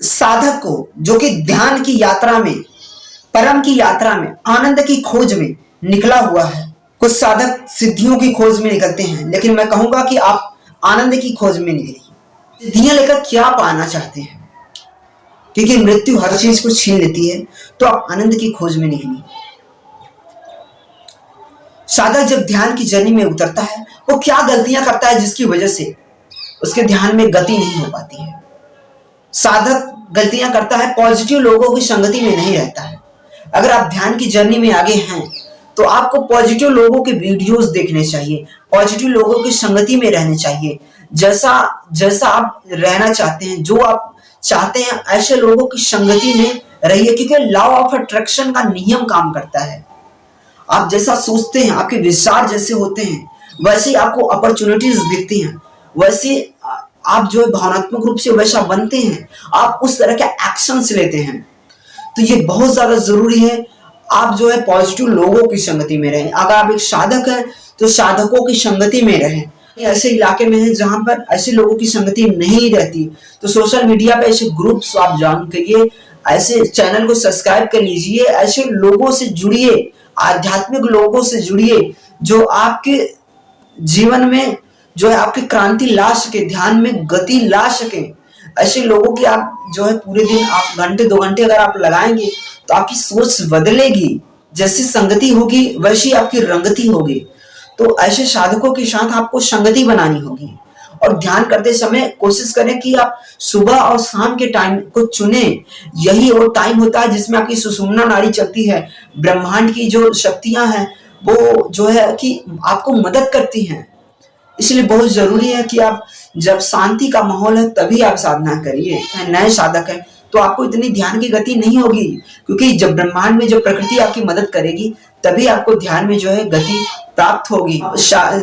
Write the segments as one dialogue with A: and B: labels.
A: साधक को जो कि ध्यान की यात्रा में, परम की यात्रा में, आनंद की खोज में निकला हुआ है। कुछ साधक सिद्धियों की खोज में निकलते हैं, लेकिन मैं कहूंगा कि आप आनंद की खोज में निकलिए। सिद्धियां लेकर क्या पाना चाहते हैं, क्योंकि मृत्यु हर चीज को छीन लेती है, तो आप आनंद की खोज में निकलिए। साधक जब ध्यान की जर्नी में उतरता है, वो क्या गलतियां करता है जिसकी वजह से उसके ध्यान में गति नहीं हो पाती है। साधक गलतियां करता है, पॉजिटिव लोगों की संगति में नहीं रहता है। अगर आप ध्यान की जर्नी में आगे हैं तो आपको पॉजिटिव लोगों के वीडियोस देखने चाहिए, पॉजिटिव लोगों की संगति में रहने चाहिए। जैसा जैसा आप रहना चाहते हैं, जो आप चाहते हैं, ऐसे लोगों की संगति में रहिए, क्योंकि लॉ ऑफ अट्रैक्शन का नियम काम करता है। आप जैसा सोचते हैं, आपके विचार जैसे होते हैं, वैसे आपको अपॉर्चुनिटीज दिखती हैं, वैसे आप जो है भावनात्मक रूप से वैसा बनते हैं, आप उस तरह के एक्शंस लेते हैं। तो ये बहुत ज्यादा जरूरी है, आप जो है पॉजिटिव लोगों की संगति में रहें। अगर आप एक साधक हैं तो साधकों की संगति में रहें। ऐसे इलाके में है जहां पर ऐसे लोगों की संगति नहीं रहती, तो सोशल मीडिया पे ऐसे ग्रुप्स आप ज्वाइन करिए, ऐसे चैनल को सब्सक्राइब कर लीजिए, ऐसे लोगों से जुड़िए, आध्यात्मिक लोगों से जुड़िए जो आपके जीवन में जो है आपकी क्रांति ला सके, ध्यान में गति ला सके। ऐसे लोगों की आप जो है पूरे दिन आप घंटे 2 घंटे अगर आप लगाएंगे तो आपकी सोच बदलेगी। जैसी संगति होगी वैसी आपकी रंगति होगी। तो ऐसे साधकों के साथ आपको संगति बनानी होगी। और ध्यान करते समय कोशिश करें कि आप सुबह और शाम के टाइम को चुने। यही वो टाइम होता है जिसमें आपकी सुषुम्ना नाड़ी चलती है। ब्रह्मांड की जो शक्तियां हैं वो जो है कि आपको मदद करती हैं। इसलिए बहुत जरूरी है कि आप जब शांति का माहौल है तभी आप साधना करिए। नए साधक है तो आपको इतनी ध्यान की गति नहीं होगी, क्योंकि जब ब्रह्मांड में जब प्रकृति आपकी मदद करेगी तभी आपको ध्यान में जो है गति प्राप्त होगी।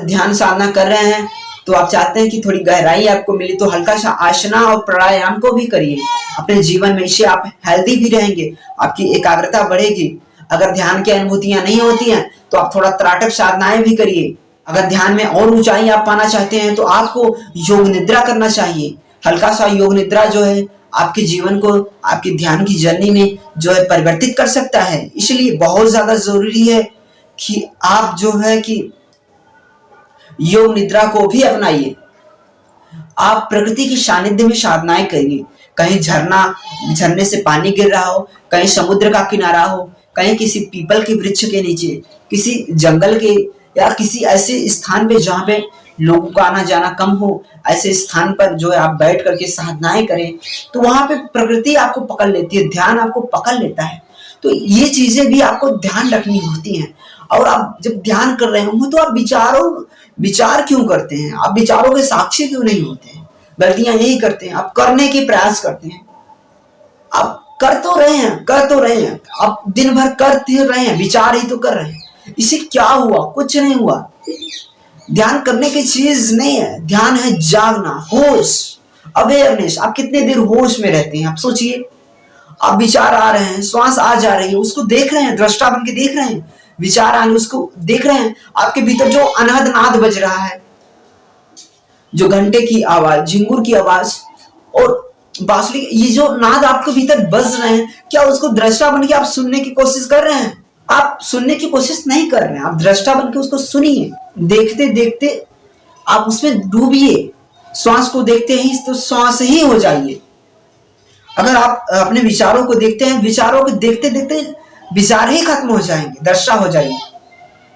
A: ध्यान साधना कर रहे हैं तो आप चाहते हैं कि थोड़ी गहराई आपको मिले, तो हल्का सा आसना और प्राणायाम को भी करिए अपने जीवन में। इससे आप हेल्दी भी रहेंगे, आपकी एकाग्रता बढ़ेगी। अगर ध्यान की अनुभूतियां नहीं होती हैं तो आप थोड़ा त्राटक साधनाएं भी करिए। अगर ध्यान में और ऊंचाई आप पाना चाहते हैं तो आपको योग निद्रा करना चाहिए। हल्का सा योग निद्रा जो है आपके जीवन को, आपकी ध्यान की जर्नी में जो है परिवर्तित कर सकता है। इसलिए बहुत ज्यादा जरूरी है कि आप जो है कि योग निद्रा को भी अपनाइए। आप प्रकृति की सानिध्य में साधनाएं करिए। कहीं झरने से पानी गिर रहा हो, कहीं समुद्र का किनारा हो, कहीं किसी पीपल के वृक्ष के नीचे, किसी जंगल के या किसी ऐसे स्थान पे जहाँ पे लोगों का आना जाना कम हो, ऐसे स्थान पर जो है आप बैठ करके साधनाएं करें, तो वहां पे प्रकृति आपको पकड़ लेती है, ध्यान आपको पकड़ लेता है। तो ये चीजें भी आपको ध्यान रखनी होती हैं। और आप जब ध्यान कर रहे हो तो आप विचार क्यों करते हैं? आप विचारों के साक्षी क्यों नहीं होते हैं? गलतियां यही करते हैं, आप करने के प्रयास करते हैं। आप कर तो रहे हैं, आप दिन भर करते रहे हैं, विचार ही तो कर रहे हैं। इसे क्या हुआ? कुछ नहीं हुआ। ध्यान करने की चीज नहीं है, ध्यान है जागना, होश, अवेयरनेस। आप कितने देर होश में रहते हैं? आप सोचिए। आप विचार आ रहे हैं, श्वास आ जा रही है, उसको देख रहे हैं, दृष्टा बन के देख रहे हैं। विचार आने उसको देख रहे हैं। आपके भीतर जो अनहद नाद बज रहा है, जो घंटे की आवाज, झिंगुर की आवाज और बांसुरी, ये जो नाद आपके भीतर बज रहे हैं, क्या उसको दृष्टा बन के आप सुनने की कोशिश कर रहे हैं? आप सुनने की कोशिश नहीं कर रहे हैं, आप दृष्टा बन के उसको सुनिए। देखते देखते आप उसमें डूबिए। श्वास को देखते ही तो श्वास ही हो जाइए। अगर आप अपने विचारों को देखते हैं, विचारों को देखते देखते विचार ही खत्म हो जाएंगे, दृष्टा हो जाइए।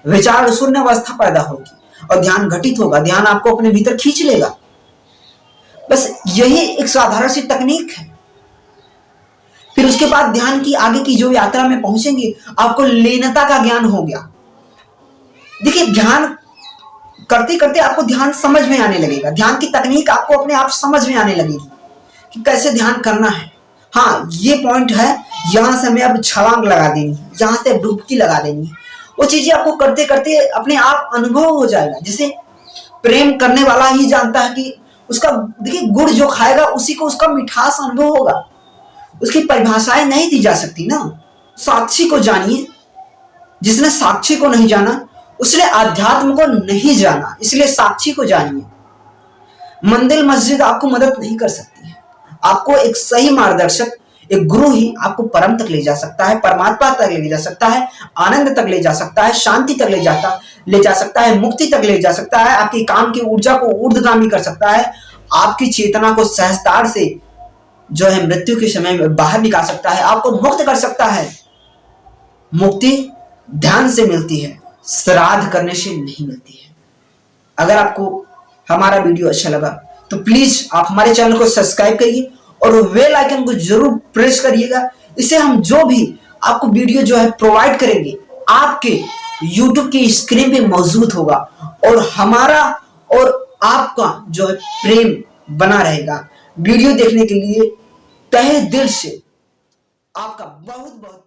A: विचार शून्य अवस्था पैदा होगी और ध्यान घटित होगा, ध्यान आपको अपने भीतर खींच लेगा। बस यही एक साधारण सी तकनीक है। फिर उसके बाद ध्यान की आगे की जो यात्रा में पहुंचेंगे, आपको लीनता का ज्ञान हो गया। देखिए, ध्यान करते करते आपको ध्यान समझ में आने लगेगा। ध्यान की तकनीक आपको अपने आप समझ में आने लगेगी कि कैसे ध्यान करना है। हाँ, ये पॉइंट है, यहां से हमें अब छलांग लगा देनी है, यहां से डुबकी लगा देनी है। वो चीजें आपको करते करते अपने आप अनुभव हो जाएगा। जैसे प्रेम करने वाला ही जानता है कि उसका, देखिए, गुड़ जो खाएगा उसी को उसका मिठास अनुभव होगा। उसकी परिभाषाएं नहीं दी जा सकती ना। साक्षी को जानिए। जिसने साक्षी को नहीं जाना उसने आध्यात्म को नहीं जाना। इसलिए साक्षी को जानिए। मंदिर मस्जिद आपको मदद नहीं कर सकती है। आपको एक सही मार्गदर्शक, एक गुरु ही आपको परम तक ले जा सकता है, परमात्मा तक ले जा सकता है, आनंद तक ले जा सकता है, शांति तक ले जा सकता है, मुक्ति तक ले जा सकता है, आपकी काम की ऊर्जा को ऊर्ध्वगामी कर सकता है, आपकी चेतना को सहजता से जो है मृत्यु के समय में बाहर निकाल सकता है, आपको मुक्त कर सकता है। मुक्ति ध्यान से मिलती है, श्राद्ध करने से नहीं मिलती है। अगर आपको हमारा वीडियो अच्छा लगा तो प्लीज आप हमारे चैनल को सब्सक्राइब करिए और बेल आइकन को जरूर प्रेस करिएगा। इससे हम जो भी आपको वीडियो जो है प्रोवाइड करेंगे आपके YouTube की स्क्रीन पे मौजूद होगा और हमारा और आपका जो है प्रेम बना रहेगा। वीडियो देखने के लिए तहे दिल से आपका बहुत बहुत